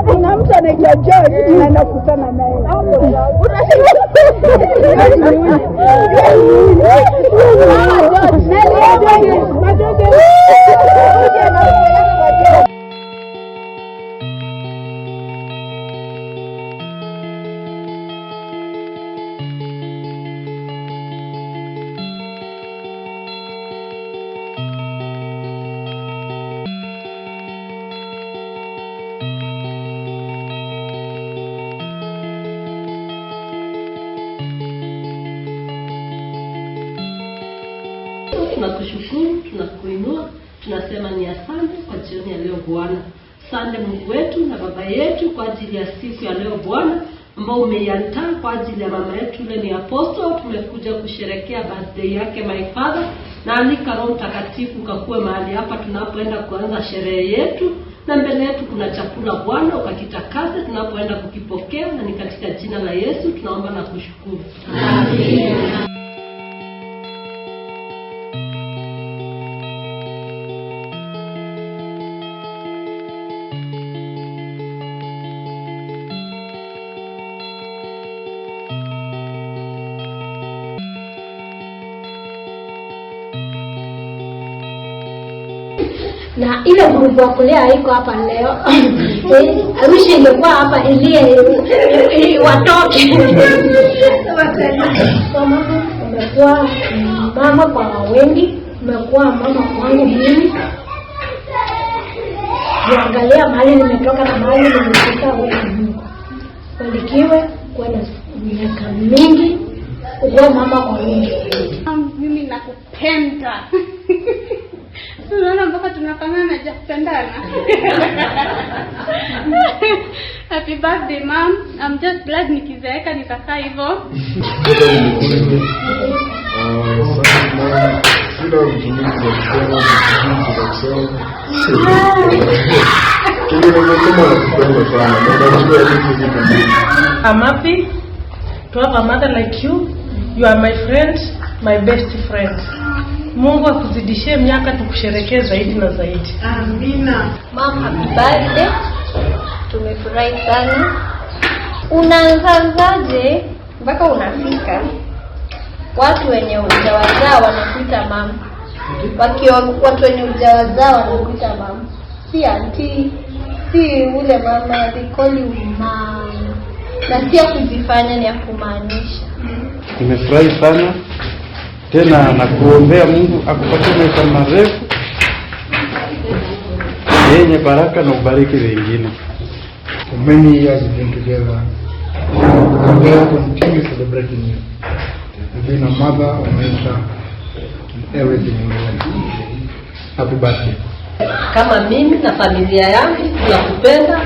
Kuna mtu anaitwa George na nakutana naye. Tunakushukuru, tunakuinua, tunasema ni asante kwa jioni ya leo Bwana. Asante Mungu wetu na Baba yetu kwa ajili ya siku ya leo Bwana, ambao umeiandaa kwa ajili ya mama yetu yule ni Apostle. Tumekuja kusherehekea birthday yake my father, na alika Roho Mtakatifu kakuwe mahali hapa tunapoenda kuanza sherehe yetu, na mbele yetu kuna chakula Bwana, ukakitakase tunapoenda kukipokea, na ni katika jina la Yesu tunaomba na kushukuru. Amen. Na ile grupu ya kulea haiko hapa leo. Awishi ingekuwa hapa ili watoke. Umekuwa mama kwa wengi, umekuwa mama kwangu mimi. Niangalia mahali nimetoka na mahali nimefika wewe Mungu. Barikiwe kwa miaka mingi, uwe mama kwa wengi. Mimi nakupenda. Tunaona mpaka tunafanana na kupendana. Happy birthday mom. I'm just glad nikizeeka nitakaa hivyo. I'm happy to have a mother like you. You are my friend, my best friend. Mungu akuzidishie miaka tukusherekee zaidi na zaidi. Amina. Mom, happy birthday. Tumefurahi sana. Unaanzaje mpaka unafika? Watu wenye hujawazaa wanakuita mama. Watu wenye hujawazaa wanakuita mama. Si auntie, si ule mama, they call you mom. Na si kujifanya, ni kumaanisha. Nimefurahi sana. Tena nakuombea Mungu akupatie maisha marefu yenye baraka na ubariki wengine. For many years we've been together. And we will continue celebrating you. You've been a mother, a mentor, and everything in your life. Happy birthday. Kama mimi na familia yangu tunakupenda.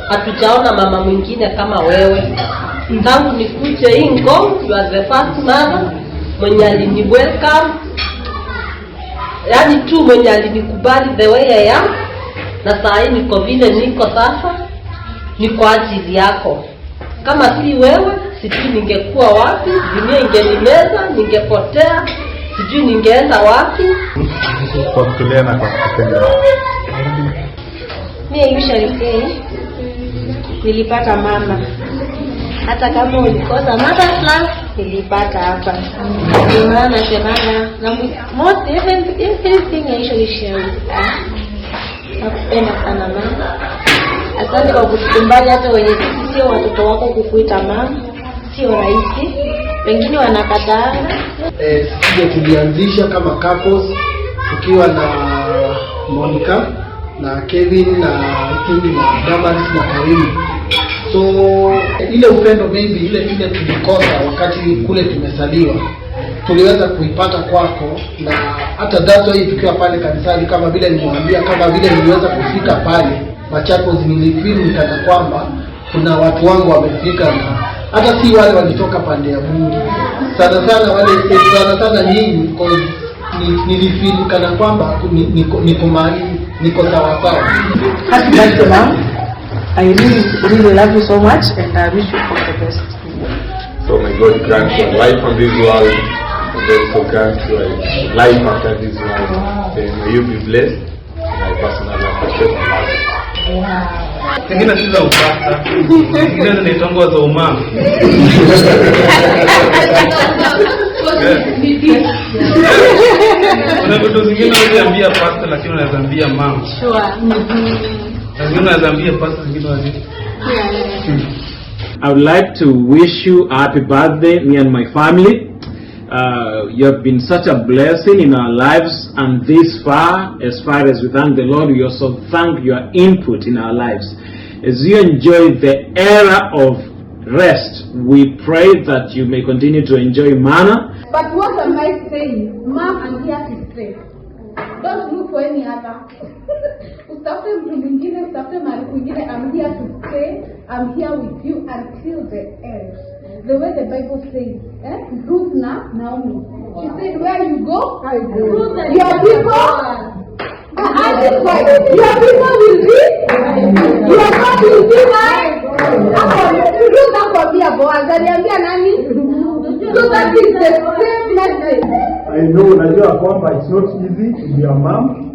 Hatujaona mama mwingine kama wewe. Tangu nikuje hii Ngong, you are the first mother mwenye alini welcome. Yaani tu mwenye alinikubali the way I am. Na saa hii niko vile niko sasa, ni kwa ajili yako. Kama si wewe, sijui ningekuwa wapi, dunia ingenimeza, ningepotea, sijui ningeenda wapi. Kwa kutulea na kwa kutupenda. Mimi usually say nilipata mama. Hata kama ulikosa mother class, nilipata hapa. Ndio maana nasemanga na most everything I usually share with her. Nakupenda sana mama. Asante kwa kutukumbali hata wenye sio watoto wako kukuita mama. Sio rahisi. Wengine wanakataa. Sisi tulianzisha kama couples tukiwa na Monica na Kevin na Mutuli na Damaris na Karimu. So ile upendo maybe ile tulikosa wakati kule tumesaliwa tuliweza kuipata kwako, na hata dato hii tukiwa pale kanisani, kama vile nilimwambia, kama vile niliweza kufika pale Machakos, nilifeel kana kwamba kuna watu wangu wamefika, na hata si wale walitoka pande ya Mungu sana wale sana nyinyi, nilifeel kana kwamba niko mahali niko sawa. Happy birthday, Mom. I really love you so much, and I wish you all the best. So may God grant you life on this world, and also grant you life after this world. And may you be blessed. And I personally appreciate my life. Zingine si za upasta, zingine zinaitangwa za umama. Kuna vitu zingine unaambia pasta lakini unaambia mama. Sure. Zingine unaambia pasta, zingine unaambia. I would like to wish you a happy birthday, me and my family. You have been such a blessing in our lives, and this far as we thank the Lord, we also thank your input in our lives. As you enjoy the era of rest, we pray that you may continue to enjoy manna. But what am I saying? Mom, I'm here to stay. Don't look for any other. Usitafute mtu mwingine, usitafute mahali kwingine. I'm here to stay. I'm here with you until the end. The way the Bible says, Ruth Naomi. She said, where you go, I go. Your people, your people will be, your God will be mine. Ruth akwambia Boaz, aliambia nani? So that is the same message. I know, najua kwamba it's not easy to be a mom.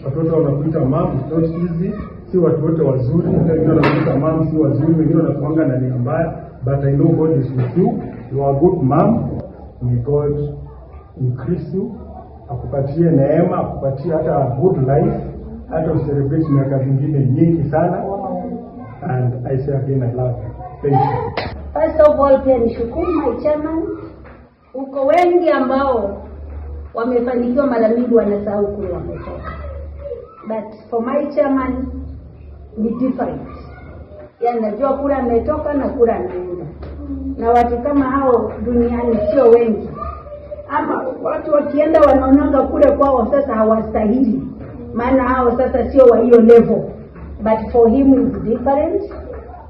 Watoto wanakuita mom, it's not easy. Si watu wote wazuri, wengine wanakuita mom si wazuri, wengine wanakuanga na nia mbaya. But I know God is with you. You are a good mom. May God increase you. Akupatie neema, akupatie hata a good life. Hata uselebrate miaka mingine nyingi sana. And I say again, I love you. Thank you. First of all, pia nishukuru my chairman. Uko wengi ambao wamefanikiwa mara mingi wanasahau kule wametoka. But for my chairman, ni different. Yani najua kura ametoka na kura anaenda. Na watu kama hao duniani sio wengi. Ama watu wakienda wanaonanga kule kwao sasa hawastahili. Maana hao sasa sio wa hiyo level. But for him it's different.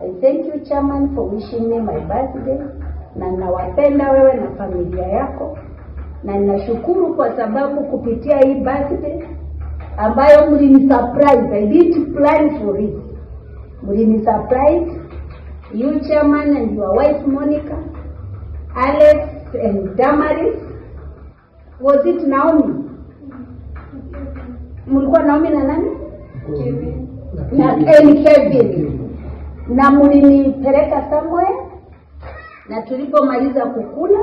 I thank you chairman for wishing me my birthday. Na nawapenda wewe na familia yako. Na ninashukuru kwa sababu kupitia hii birthday ambayo mlini surprise. I didn't plan for it. Mlini surprise, you chairman and your wife Monica, Alex and Damaris. Was it Naomi? Mulikuwa Naomi na nani? Kevin. Na Kevin. Na mlinipeleka somewhere. Na tulipomaliza kukula,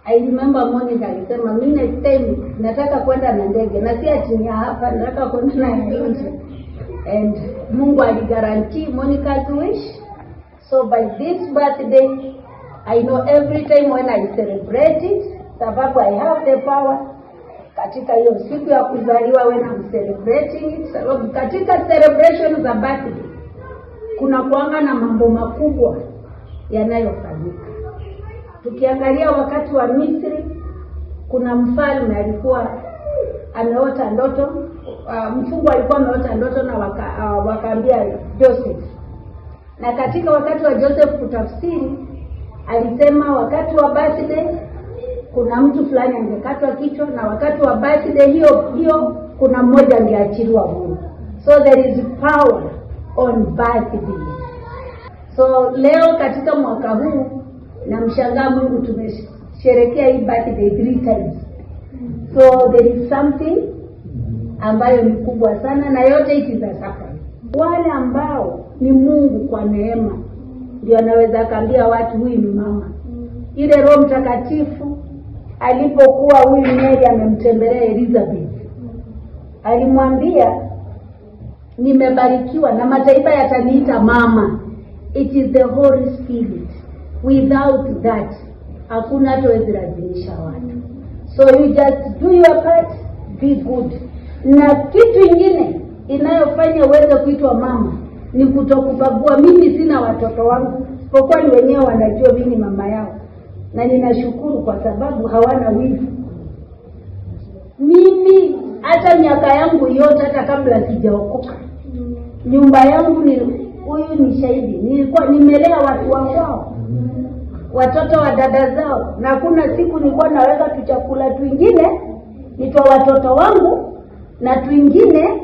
I remember Monica alisema mimi next time nataka kwenda na ndege. Na si ati ni hapa, nataka kwenda na ndege. And Mungu aligarantii Monica's wish. So by this birthday, I know every time when I celebrate it, sababu I have the power, katika hiyo siku ya kuzaliwa when I'm celebrating it, sababu katika celebration za birthday, kuna kuanga na mambo makubwa yanayofanyika. Tukiangalia wakati wa Misri, kuna mfalme alikuwa ameota ndoto, mfungwa alikuwa ameota ndoto na wakaambia Joseph. Na katika wakati wa Joseph kutafsiri, alisema wakati wa birthday kuna mtu fulani angekatwa kichwa, na wakati wa birthday hiyo kuna mmoja angeachiliwa huru. So there is power on birthday. So leo katika mwaka huu na mshangaa Mungu tumesherehekea hii birthday 3 times. So there is something ambayo ni kubwa sana, na yote it is a surprise. Wale ambao ni Mungu kwa neema ndio anaweza kaambia watu huyu ni mama. Ile Roho Mtakatifu alipokuwa huyu Mary amemtembelea Elizabeth, alimwambia nimebarikiwa na mataifa yataniita mama. It is the Holy Spirit. Without that hakuna hatuwezi lazimisha watu. So you just do your part, be good. Na kitu ingine inayofanya uweze kuitwa mama ni kutokubagua. Mimi sina watoto wangu, kwa kweli wenyewe wanajua mimi mama yao, na ninashukuru kwa sababu hawana wivu. Mimi hata miaka yangu yote, hata kabla sijaokoka, nyumba yangu ni huyu ni shahidi, nilikuwa nimelea watu wao, watoto wa dada zao, na kuna siku nilikuwa naweka tuchakula twingine nitwa watoto wangu na twingine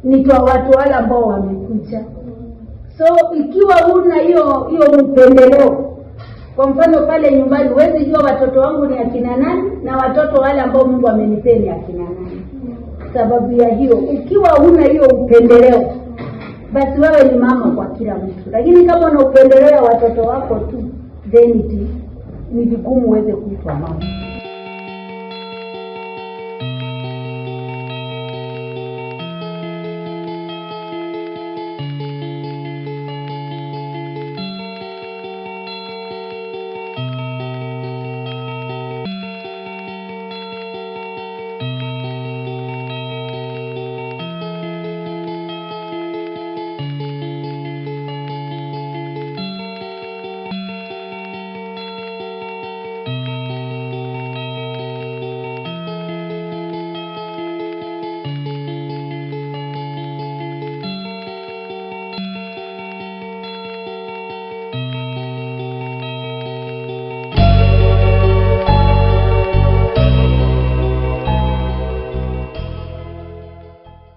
nitwa watu wale ambao wamekuja. So ikiwa una hiyo mpendeleo, kwa mfano pale nyumbani huwezi jua watoto wangu ni akina nani na watoto wale ambao Mungu amenipea ni akina nani. Sababu ya hiyo, ikiwa una hiyo upendeleo, basi wewe ni mama kwa kila mtu. Lakini kama una upendeleo ya watoto wako tu, then ni vigumu uweze kuitwa mama.